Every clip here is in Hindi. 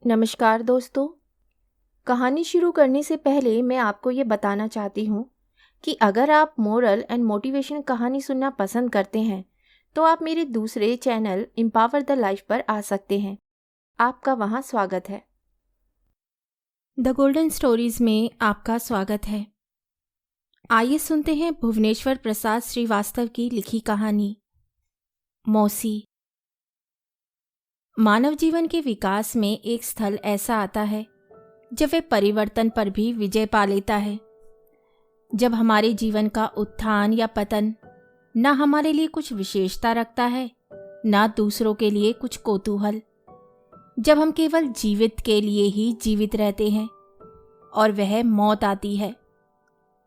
नमस्कार दोस्तों। कहानी शुरू करने से पहले मैं आपको ये बताना चाहती हूँ कि अगर आप मोरल एंड मोटिवेशन कहानी सुनना पसंद करते हैं तो आप मेरे दूसरे चैनल एम्पावर द लाइफ पर आ सकते हैं। आपका वहाँ स्वागत है। द गोल्डन स्टोरीज में आपका स्वागत है। आइए सुनते हैं भुवनेश्वर प्रसाद श्रीवास्तव की लिखी कहानी मौसी। मानव जीवन के विकास में एक स्थल ऐसा आता है जब वे परिवर्तन पर भी विजय पा लेता है। जब हमारे जीवन का उत्थान या पतन न हमारे लिए कुछ विशेषता रखता है, न दूसरों के लिए कुछ कौतूहल। जब हम केवल जीवित के लिए ही जीवित रहते हैं और वह मौत आती है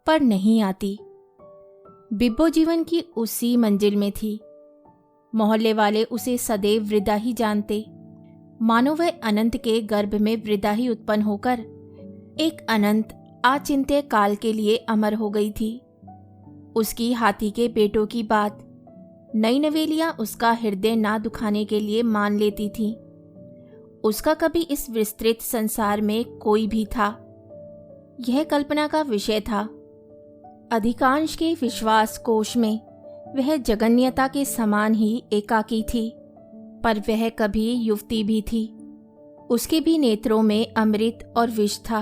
पर नहीं आती। बिब्बो जीवन की उसी मंजिल में थी। मोहल्ले वाले उसे सदैव वृद्धा ही जानते, मानो वह अनंत के गर्भ में वृद्धा ही उत्पन्न होकर एक अनंत अचिंत्य काल के लिए अमर हो गई थी। उसकी हाथी के बेटों की बात नई नवेलियां उसका हृदय ना दुखाने के लिए मान लेती थीं। उसका कभी इस विस्तृत संसार में कोई भी था, यह कल्पना का विषय था। अधिकांश के विश्वास कोश में वह जगन्यता के समान ही एकाकी थी, पर वह कभी युवती भी थी। उसके भी नेत्रों में अमृत और विष था।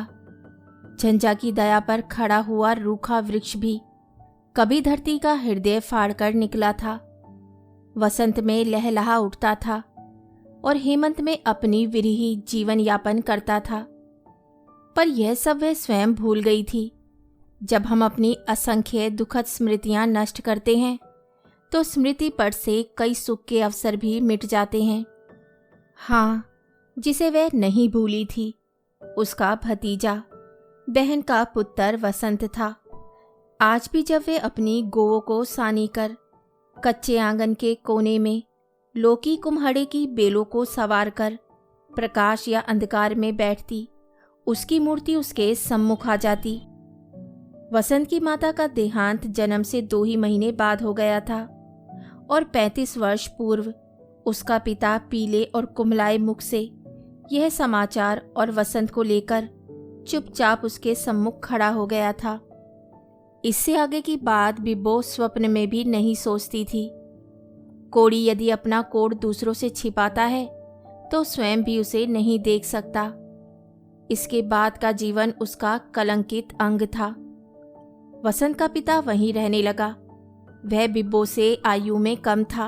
झंझा की दया पर खड़ा हुआ रूखा वृक्ष भी कभी धरती का हृदय फाड़कर निकला था। वसंत में लहलहा उठता था और हेमंत में अपनी विरही जीवन यापन करता था। पर यह सब वह स्वयं भूल गई थी। जब हम अपनी असंख्य दुखद स्मृतियां नष्ट करते हैं तो स्मृति पट से कई सुख के अवसर भी मिट जाते हैं। हाँ, जिसे वह नहीं भूली थी, उसका भतीजा, बहन का पुत्र वसंत था। आज भी जब वे अपनी गोओं को सानी कर कच्चे आंगन के कोने में लौकी कुम्हड़े की बेलों को सवार कर प्रकाश या अंधकार में बैठती, उसकी मूर्ति उसके सम्मुख आ जाती। वसंत की माता का देहांत जन्म से 2 ही महीने बाद हो गया था और 35 वर्ष पूर्व उसका पिता पीले और कुम्हलाए मुख से यह समाचार और वसंत को लेकर चुपचाप उसके सम्मुख खड़ा हो गया था। इससे आगे की बात बिब्बो स्वप्न में भी नहीं सोचती थी। कोढ़ी यदि अपना कोढ़ दूसरों से छिपाता है तो स्वयं भी उसे नहीं देख सकता। इसके बाद का जीवन उसका कलंकित अंग था। वसंत का पिता वहीं रहने लगा। वह बिब्बो से आयु में कम था।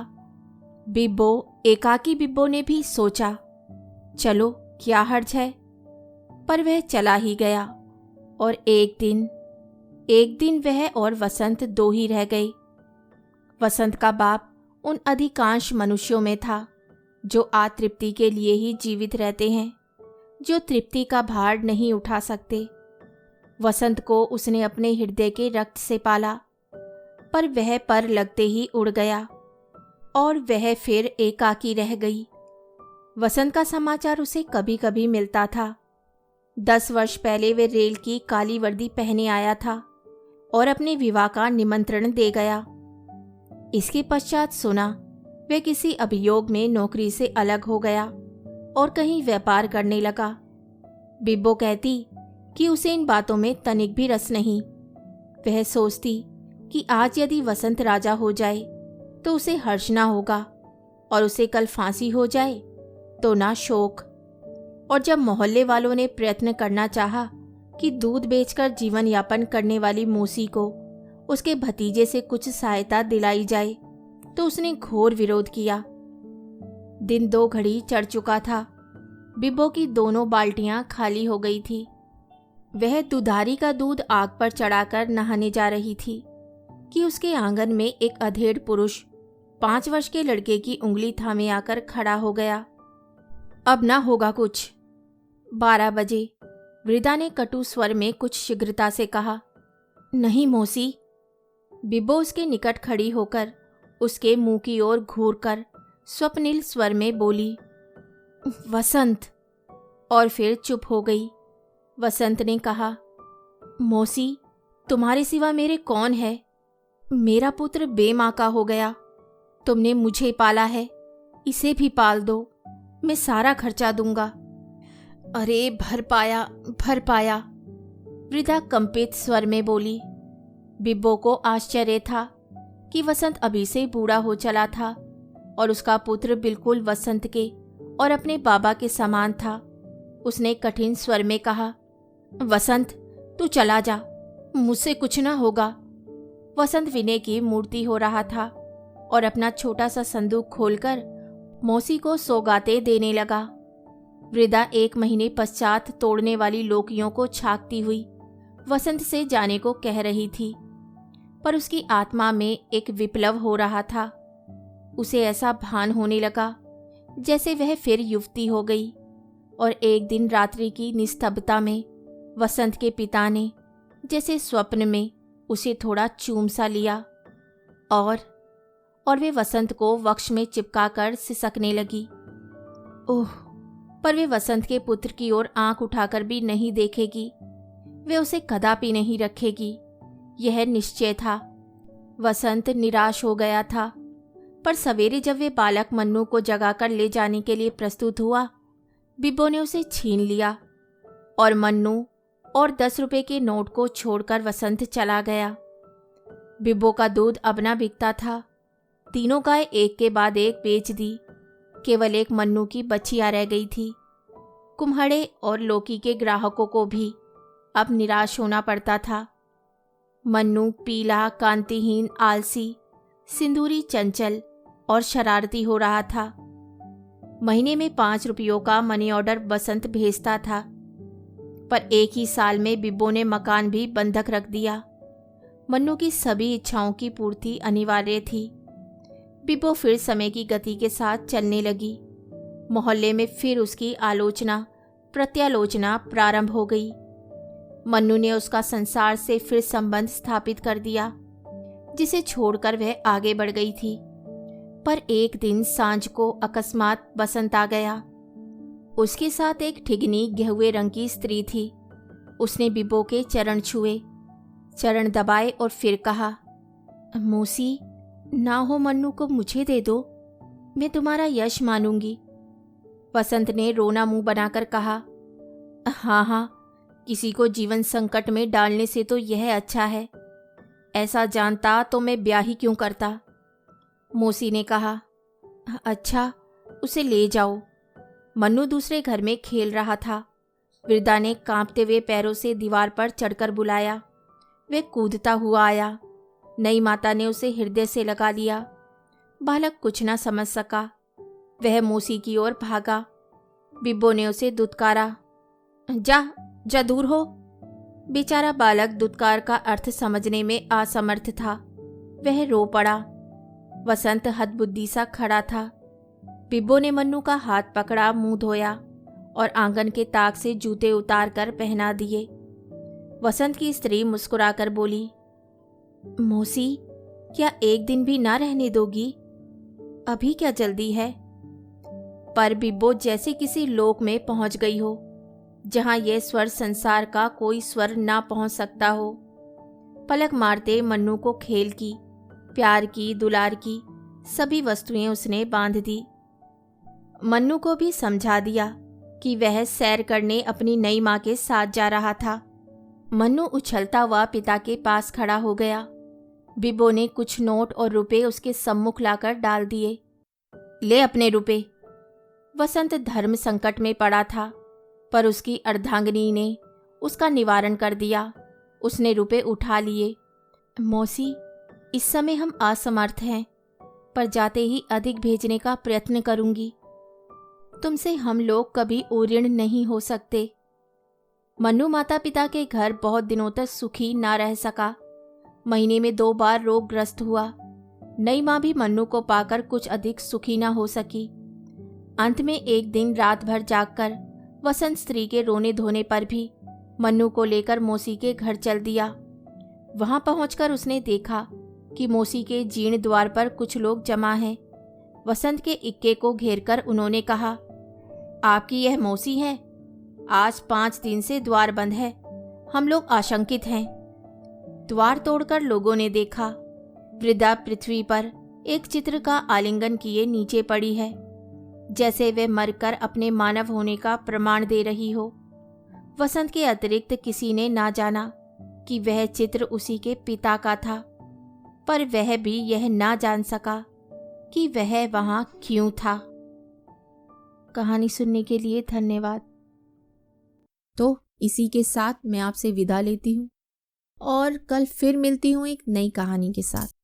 एकाकी बिब्बो ने भी सोचा, चलो क्या हर्ज है, पर वह चला ही गया। और एक दिन वह और वसंत 2 ही रह गए। वसंत का बाप उन अधिकांश मनुष्यों में था जो अतृप्ति के लिए ही जीवित रहते हैं, जो तृप्ति का भार नहीं उठा सकते। वसंत को उसने अपने हृदय के रक्त से पाला, पर वह पर लगते ही उड़ गया और वह फिर एकाकी रह गई। वसंत का समाचार उसे कभी कभी मिलता था। 10 वर्ष पहले वे रेल की काली वर्दी पहने आया था और अपने विवाह का निमंत्रण दे गया। इसके पश्चात सुना वह किसी अभियोग में नौकरी से अलग हो गया और कहीं व्यापार करने लगा। बिब्बो कहती कि उसे इन बातों में तनिक भी रस नहीं। वह सोचती कि आज यदि वसंत राजा हो जाए तो उसे हर्ष ना होगा, और उसे कल फांसी हो जाए तो ना शोक। और जब मोहल्ले वालों ने प्रयत्न करना चाहा कि दूध बेचकर जीवन यापन करने वाली मौसी को उसके भतीजे से कुछ सहायता दिलाई जाए तो उसने घोर विरोध किया। दिन 2 घड़ी चढ़ चुका था। बिब्बो की दोनों बाल्टियां खाली हो गई थी। वह दुधारी का दूध आग पर चढ़ाकर नहाने जा रही थी कि उसके आंगन में एक अधेड़ पुरुष 5 वर्ष के लड़के की उंगली थामे आकर खड़ा हो गया। अब ना होगा कुछ। 12 बजे वृद्धा ने कटु स्वर में कुछ शीघ्रता से कहा। नहीं मौसी। बिब्बो उसके निकट खड़ी होकर उसके मुंह की ओर घूरकर स्वप्निल स्वर में बोली, वसंत। और फिर चुप हो गई। वसंत ने कहा, मौसी, तुम्हारे सिवा मेरे कौन है? मेरा पुत्र बेमां का हो गया। तुमने मुझे पाला है, इसे भी पाल दो, मैं सारा खर्चा दूंगा। अरे भर पाया, वृद्धा कंपित स्वर में बोली। बिब्बो को आश्चर्य था कि वसंत अभी से बूढ़ा हो चला था और उसका पुत्र बिल्कुल वसंत के और अपने बाबा के समान था। उसने कठिन स्वर में कहा, वसंत तू चला जा, मुझसे कुछ ना होगा। वसंत विनय की मूर्ति हो रहा था और अपना छोटा सा संदूक खोलकर मौसी को सौगातें देने लगा। वृद्धा 1 महीने पश्चात तोड़ने वाली लोकियों को छाकती हुई वसंत से जाने को कह रही थी, पर उसकी आत्मा में एक विप्लव हो रहा था। उसे ऐसा भान होने लगा जैसे वह फिर युवती हो गई। और एक दिन रात्रि की निस्तब्धता में वसंत के पिता ने जैसे स्वप्न में उसे थोड़ा चूम सा लिया और वे वसंत को वक्ष में चिपकाकर सिसकने लगी। ओह, पर वे वसंत के पुत्र की ओर आंख उठाकर भी नहीं देखेगी, वे उसे कदापि नहीं रखेगी, यह निश्चय था। वसंत निराश हो गया था, पर सवेरे जब वे बालक मन्नू को जगाकर ले जाने के लिए प्रस्तुत हुआ, बिब्बो ने उसे छीन लिया और मन्नू और 10 रुपए के नोट को छोड़कर वसंत चला गया। बिब्बो का दूध अब ना बिकता था। तीनों गाय एक के बाद एक बेच दी। केवल एक मन्नू की बछिया रह गई थी। कुम्हड़े और लौकी के ग्राहकों को भी अब निराश होना पड़ता था। मन्नू पीला, कांतिहीन, आलसी, सिंदूरी, चंचल और शरारती हो रहा था। महीने में 5 रुपयों का मनी ऑर्डर बसंत भेजता था, पर एक ही साल में बिब्बो ने मकान भी बंधक रख दिया। मन्नू की सभी इच्छाओं की पूर्ति अनिवार्य थी। बिब्बो फिर समय की गति के साथ चलने लगी। मोहल्ले में फिर उसकी आलोचना प्रत्यालोचना प्रारंभ हो गई। मन्नू ने उसका संसार से फिर संबंध स्थापित कर दिया, जिसे छोड़कर वह आगे बढ़ गई थी। पर एक दिन सांझ को अकस्मात बसंत आ गया। उसके साथ एक ठिगनी गेहुए रंग की स्त्री थी। उसने बिब्बो के चरण छुए, चरण दबाए और फिर कहा, मौसी, ना हो मन्नू को मुझे दे दो, मैं तुम्हारा यश मानूंगी। वसंत ने रोना मुंह बनाकर कहा, हाँ हाँ, किसी को जीवन संकट में डालने से तो यह अच्छा है। ऐसा जानता तो मैं ब्याह ही क्यों करता। मौसी ने कहा, अच्छा, उसे ले जाओ। मन्नू दूसरे घर में खेल रहा था। वृद्धा ने कांपते हुए पैरों से दीवार पर चढ़कर बुलाया। वह कूदता हुआ आया। नई माता ने उसे हृदय से लगा लिया। बालक कुछ न समझ सका। वह मौसी की ओर भागा। बिब्बो ने उसे दुत्कारा, जा दूर हो। बेचारा बालक दुत्कार का अर्थ समझने में असमर्थ था। वह रो पड़ा। वसंत हतबुद्धि सा खड़ा था। बिब्बो ने मन्नू का हाथ पकड़ा, मुंह धोया और आंगन के ताक से जूते उतार कर पहना दिए। वसंत की स्त्री मुस्कुराकर बोली, मौसी, क्या एक दिन भी ना रहने दोगी? अभी क्या जल्दी है? पर बिब्बो जैसे किसी लोक में पहुंच गई हो, जहां यह स्वर संसार का कोई स्वर ना पहुंच सकता हो। पलक मारते मन्नू को खेल की, प्यार की, दुलार की सभी वस्तुएं उसने बांध दी। मन्नू को भी समझा दिया कि वह सैर करने अपनी नई माँ के साथ जा रहा था। मन्नू उछलता हुआ पिता के पास खड़ा हो गया। बिब्बो ने कुछ नोट और रुपए उसके सम्मुख लाकर डाल दिए। ले अपने रुपए। वसंत धर्म संकट में पड़ा था, पर उसकी अर्धांगिनी ने उसका निवारण कर दिया। उसने रुपए उठा लिए। मौसी, इस समय हम असमर्थ हैं, पर जाते ही अधिक भेजने का प्रयत्न करूंगी। तुमसे हम लोग कभी ओऋण नहीं हो सकते। मन्नू माता पिता के घर बहुत दिनों तक सुखी ना रह सका। महीने में 2 बार रोगग्रस्त हुआ। नई माँ भी मन्नू को पाकर कुछ अधिक सुखी ना हो सकी। अंत में एक दिन रात भर जागकर वसंत स्त्री के रोने धोने पर भी मन्नू को लेकर मौसी के घर चल दिया। वहां पहुंचकर उसने देखा कि मौसी के जीर्ण द्वार पर कुछ लोग जमा हैं। वसंत के इक्के को घेरकर उन्होंने कहा, आपकी यह मौसी है? आज 5 दिन से द्वार बंद है। हम लोग आशंकित हैं। द्वार तोड़कर लोगों ने देखा, वृद्धा पृथ्वी पर एक चित्र का आलिंगन किए नीचे पड़ी है। जैसे वे मरकर अपने मानव होने का प्रमाण दे रही हो। वसंत के अतिरिक्त किसी ने ना जाना कि वह चित्र उसी के पिता का था, पर वह भी यह ना जान सका कि वह वहां क्यों था। कहानी सुनने के लिए धन्यवाद। तो इसी के साथ मैं आपसे विदा लेती हूँ और कल फिर मिलती हूँ एक नई कहानी के साथ।